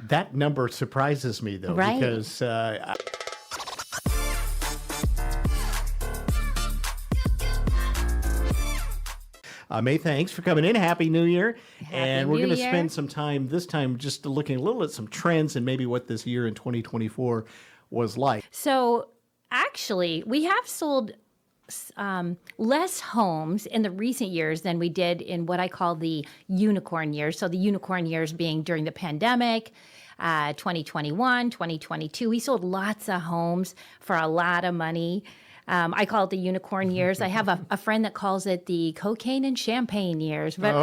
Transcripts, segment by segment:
That number surprises me, though, Right. because May, thanks for coming in. Happy New Year. And we're New going to Year. spend some time this time just looking a little at some trends and maybe what this year in 2024 was like. So actually, we have sold less homes in the recent years than we did in what I call the unicorn years. So the unicorn years being during the pandemic, 2021, 2022. We sold lots of homes for a lot of money. I call it the unicorn years. I have a friend that calls it the cocaine and champagne years, but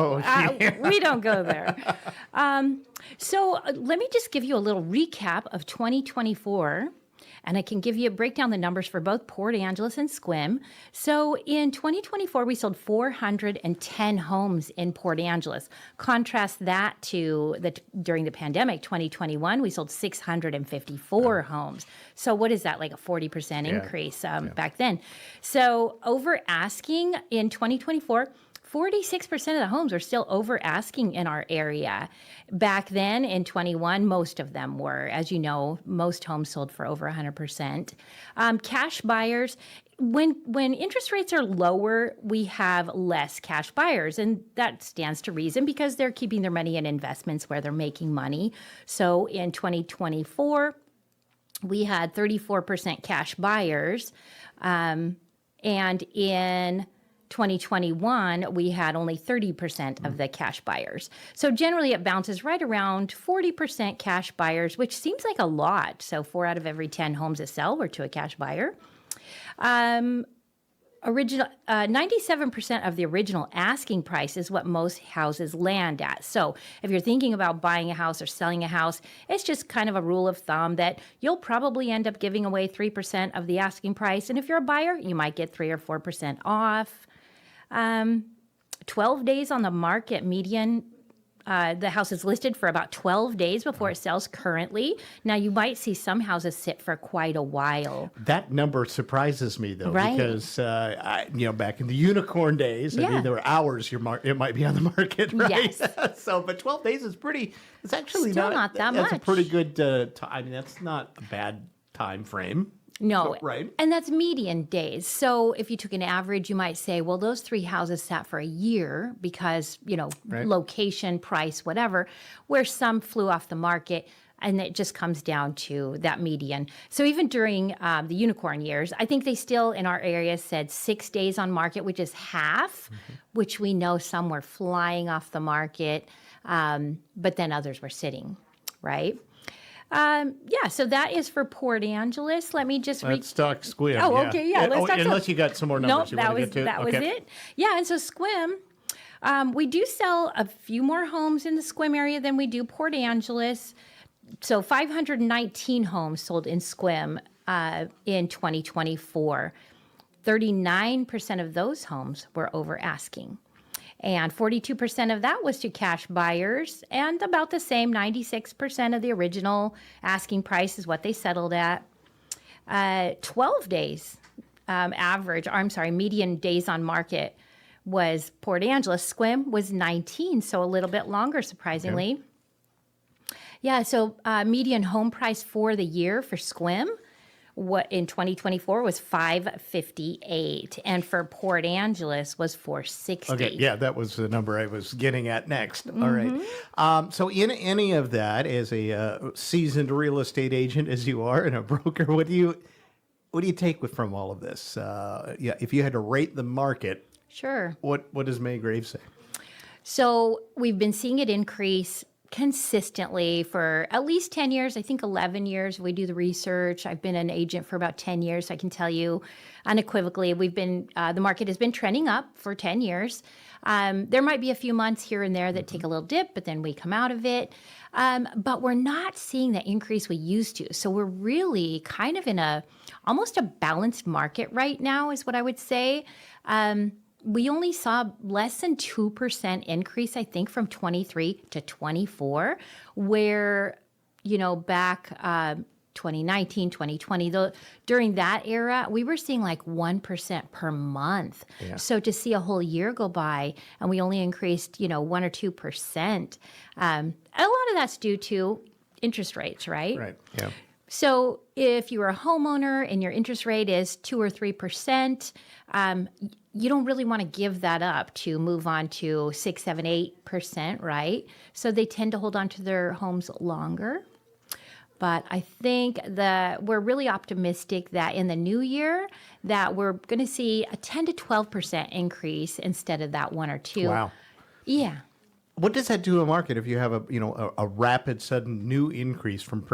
we don't go there. So let me just give you a little recap of 2024. And I can give you a breakdown the numbers for both Port Angeles and Sequim. So in 2024, we sold 410 homes in Port Angeles. Contrast that to during the pandemic, 2021, we sold 654 homes. So what is that, like a 40% increase back then? So over asking in 2024, 46% of the homes are still over asking in our area. Back then in 21, most of them were. As you know, most homes sold for over 100%. Cash buyers, when interest rates are lower, we have less cash buyers. And that stands to reason because they're keeping their money in investments where they're making money. So in 2024, we had 34% cash buyers. And in 2021, we had only 30% of the cash buyers. So generally it bounces right around 40% cash buyers, which seems like a lot. So 4 out of every 10 homes that sell were to a cash buyer. 97% of the original asking price is what most houses land at. So if you're thinking about buying a house or selling a house, it's just kind of a rule of thumb that you'll probably end up giving away 3% of the asking price. And if you're a buyer, you might get 3 or 4% off. 12 days on the market median. The house is listed for about 12 days before it sells currently. Now, you might see some houses sit for quite a while. That number surprises me, though, Right. because, back in the unicorn days, I mean, there were hours it might be on the market, right? Yes. But 12 days is it's actually Still not that That's a much. pretty good time. I mean, that's not a bad time frame. No, So, right. And that's median days. So if you took an average, you might say, well, those 3 houses sat for a year because, Right. location, price, whatever, where some flew off the market. And it just comes down to that median. So even during the unicorn years, I think they still in our area said 6 days on market, which is half, which we know some were flying off the market, but then others were sitting, right? So that is for Port Angeles. Let me just Let's talk Sequim. Oh, okay, yeah. Let's talk unless you got some more numbers you that want to was get to. that was it. Yeah, and so Sequim, we do sell a few more homes in the Sequim area than we do Port Angeles. So 519 homes sold in Sequim in 2024. 39% of those homes were over asking. And 42% of that was to cash buyers, and about the same, 96% of the original asking price is what they settled at. 12 days median days on market was Port Angeles. Sequim was 19, so a little bit longer, surprisingly. Okay. Yeah, so median home price for the year for Sequim in 2024 was $558, and for Port Angeles was $460. Okay, yeah, that was the number I was getting at next. All right. So in any of that, as a seasoned real estate agent as you are and a broker, what do you take from all of this? If you had to rate the market, Sure. what does May Graves say? So we've been seeing it increase consistently for at least 10 years, I think 11 years. We do the research. I've been an agent for about 10 years. So I can tell you unequivocally, the market has been trending up for 10 years. There might be a few months here and there that take a little dip, but then we come out of it. But we're not seeing the increase we used to. So we're really kind of in almost a balanced market right now is what I would say. We only saw less than 2% increase, I think, from 23 to 24, where, back 2019, 2020, during that era, we were seeing like 1% per month. Yeah. So to see a whole year go by and we only increased, 1 or 2%, a lot of that's due to interest rates, right? Right. Yeah. So if you're a homeowner and your interest rate is 2 or 3%, you don't really want to give that up to move on to 6, 7, 8%, right? So they tend to hold on to their homes longer. But I think that we're really optimistic that in the new year that we're going to see a 10 to 12% increase instead of that 1 or 2. Wow. Yeah. What does that do to a market if you have a rapid, sudden new increase from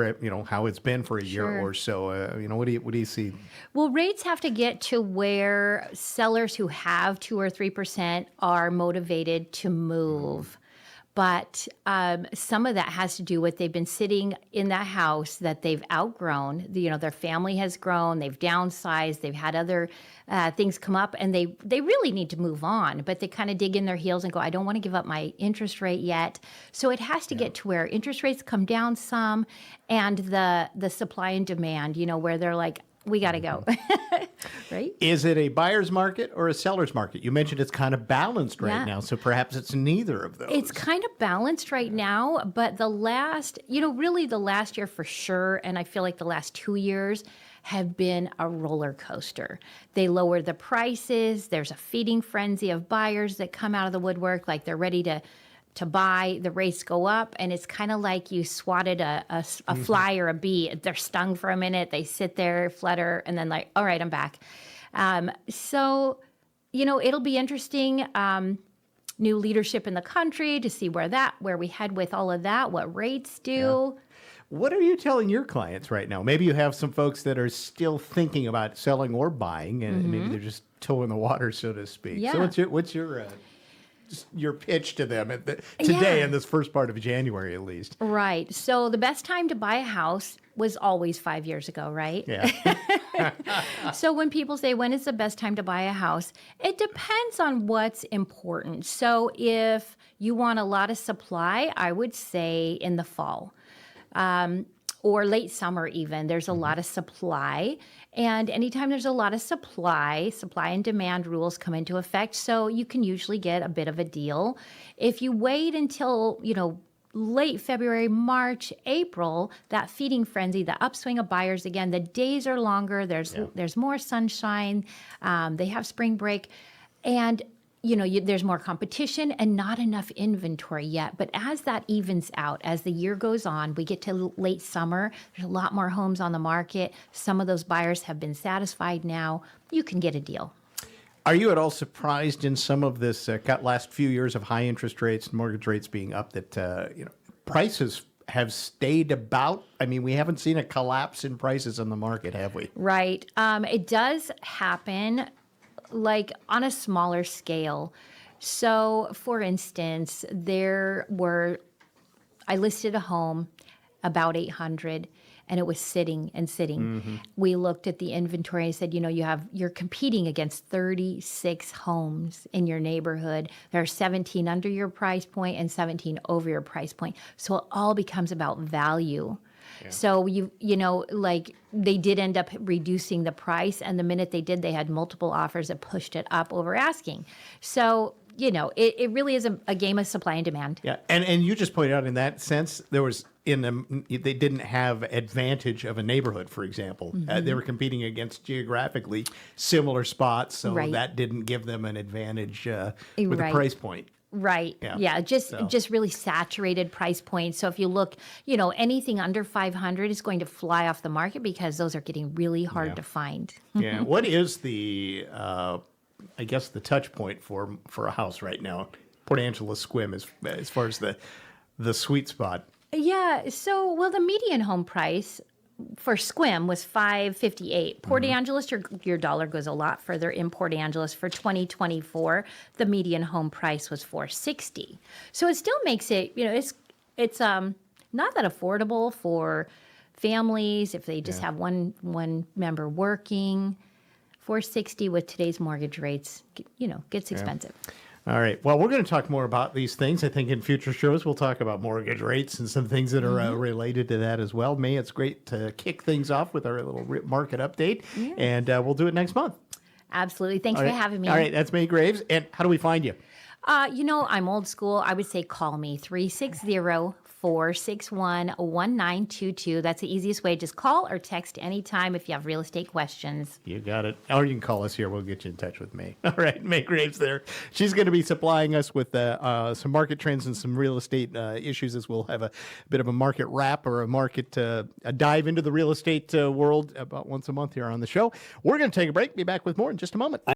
how it's been for a year Sure. or so? What do you see? Well, rates have to get to where sellers who have 2 or 3% are motivated to move. But some of that has to do with they've been sitting in that house that they've outgrown. Their family has grown, they've downsized, they've had other things come up, and they really need to move on. But they kind of dig in their heels and go, I don't want to give up my interest rate yet. So it has to get to where interest rates come down some, and the supply and demand, where they're like, we got to go. Right? Is it a buyer's market or a seller's market? You mentioned it's kind of balanced right Yeah. now, so perhaps it's neither of those. It's kind of balanced right now, but the last year for sure, and I feel like the last 2 years have been a roller coaster. They lowered the prices. There's a feeding frenzy of buyers that come out of the woodwork, like they're ready to buy. The rates go up, and it's kind of like you swatted a fly or a bee. They're stung for a minute, they sit there, flutter, and then like, all right, I'm back. So it'll be interesting. New leadership in the country to see where we head with all of that, what rates do. What are you telling your clients right now? Maybe you have some folks that are still thinking about selling or buying, and maybe they're just toeing the water, so to speak. Yeah. So what's your pitch to them today Yeah. in this first part of January, at least? Right. So the best time to buy a house was always 5 years ago, right? Yeah. So when people say, when is the best time to buy a house? It depends on what's important. So if you want a lot of supply, I would say in the fall. Or late summer even, there's a lot of supply. And anytime there's a lot of supply and demand rules come into effect. So you can usually get a bit of a deal. If you wait until, late February, March, April, that feeding frenzy, the upswing of buyers again, the days are longer, there's more sunshine, they have spring break, and there's more competition and not enough inventory yet. But as that evens out, as the year goes on, we get to late summer, there's a lot more homes on the market. Some of those buyers have been satisfied now. You can get a deal. Are you at all surprised in some of this last few years of high interest rates and mortgage rates being up that prices have stayed about? I mean, we haven't seen a collapse in prices on the market, have we? Right. It does happen, like on a smaller scale. So, for instance, I listed a home about 800, and it was sitting and sitting. Mm-hmm. We looked at the inventory and said, you're competing against 36 homes in your neighborhood. There are 17 under your price point and 17 over your price point. So it all becomes about value. Yeah. So they did end up reducing the price, and the minute they did, they had multiple offers that pushed it up over asking. So it really is a game of supply and demand. Yeah, and you just pointed out in that sense there was they didn't have advantage of a neighborhood, for example. They were competing against geographically similar spots, so Right. that didn't give them an advantage with Right. the price point. Right. Yeah. Just really saturated price points. So if you look, anything under 500 is going to fly off the market because those are getting really hard to find. Yeah. What is the I guess the touch point for a house right now, Port Angeles Sequim, as far as the sweet spot? Yeah. So, the median home price for Sequim was $558. Port Angeles, your dollar goes a lot further. In Port Angeles for 2024, the median home price was $460. So it still makes it, it's not that affordable for families if they just have one member working. $460 with today's mortgage rates, gets expensive. All right. Well, we're going to talk more about these things. I think in future shows we'll talk about mortgage rates and some things that are related to that as well. May, it's great to kick things off with our little market update, and we'll do it next month. Absolutely. Thanks for having me. All right. That's May Graves. And how do we find you? I'm old school. I would say call me 360 461-1922. That's the easiest way. Just call or text anytime if you have real estate questions. You got it. Or you can call us here. We'll get you in touch with me. All right, May Graves there. She's going to be supplying us with some market trends and some real estate issues, as we'll have a bit of a market wrap or a market a dive into the real estate world about once a month here on the show. We're going to take a break. Be back with more in just a moment.